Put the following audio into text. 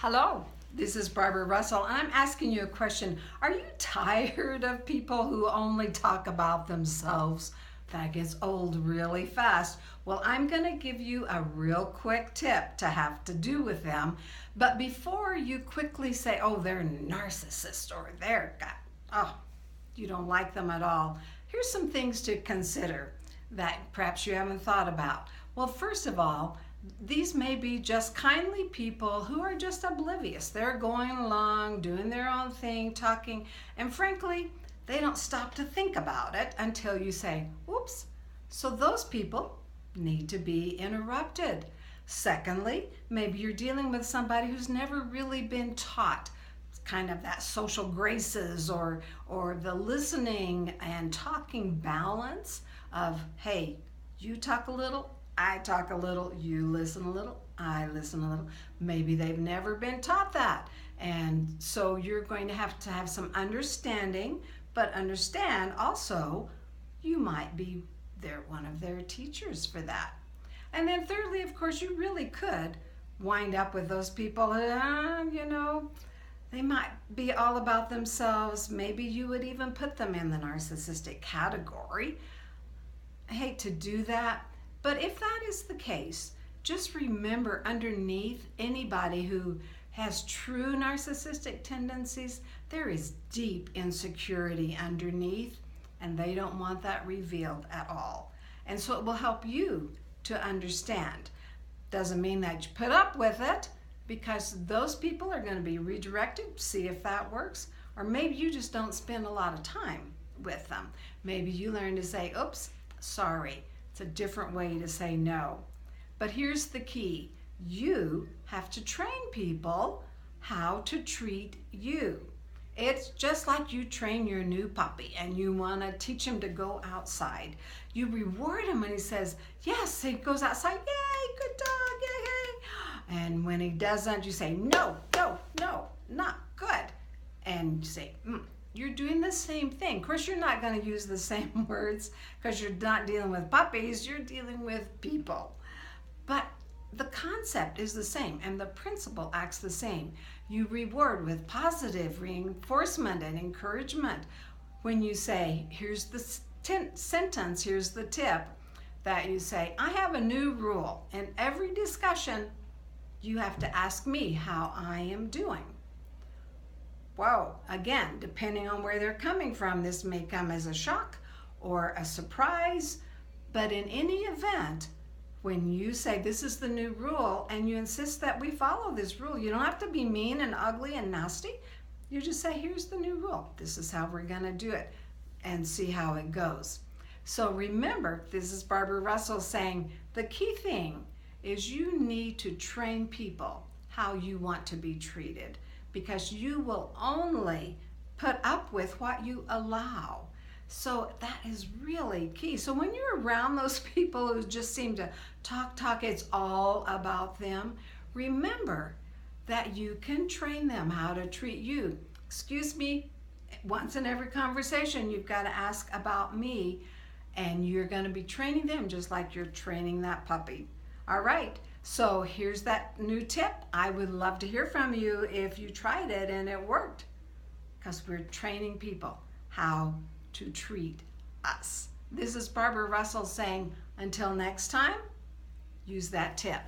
Hello, this is Barbara Russell. I'm asking you a question. Are you tired of people who only talk about themselves? That gets old really fast. Well, I'm going to give you a real quick tip to have to do with them. But before you quickly say, oh, they're narcissists or you don't like them at all, here's some things to consider that perhaps you haven't thought about. Well, first of all, these may be just kindly people who are just oblivious. They're going along, doing their own thing, talking, and frankly, they don't stop to think about it until you say, oops. So those people need to be interrupted. Secondly, maybe you're dealing with somebody who's never really been taught kind of that social graces or the listening and talking balance of, hey, you talk a little, I talk a little, you listen a little, I listen a little. Maybe they've never been taught that. And so you're going to have some understanding, but understand also you might be one of their teachers for that. And then thirdly, of course, you really could wind up with those people, they might be all about themselves. Maybe you would even put them in the narcissistic category. I hate to do that. But if that is the case, just remember underneath anybody who has true narcissistic tendencies, there is deep insecurity underneath, and they don't want that revealed at all. And so it will help you to understand. Doesn't mean that you put up with it, because those people are going to be redirected, see if that works, or maybe you just don't spend a lot of time with them. Maybe you learn to say, oops, sorry. It's a different way to say no. But here's the key. You have to train people how to treat you. It's just like you train your new puppy and you want to teach him to go outside. You reward him when he says, yes, he goes outside, yay, good dog, yay, yay. And when he doesn't, you say, no, no, no, not good. And you say, you're doing the same thing. Of course, you're not going to use the same words because you're not dealing with puppies, you're dealing with people. But the concept is the same and the principle acts the same. You reward with positive reinforcement and encouragement. When you say, here's the sentence, here's the tip, that you say, I have a new rule. In every discussion, you have to ask me how I am doing. Whoa, again, depending on where they're coming from, this may come as a shock or a surprise, but in any event, when you say this is the new rule and you insist that we follow this rule, you don't have to be mean and ugly and nasty. You just say, here's the new rule. This is how we're going to do it and see how it goes. So remember, this is Barbara Russell saying the key thing is you need to train people how you want to be treated, because you will only put up with what you allow. So that is really key. So when you're around those people who just seem to talk, it's all about them, remember that you can train them how to treat you. Excuse me, once in every conversation, you've got to ask about me, and you're going to be training them just like you're training that puppy. All right. So here's that new tip. I would love to hear from you if you tried it and it worked, because we're training people how to treat us. This is Barbara Russell saying, until next time, use that tip.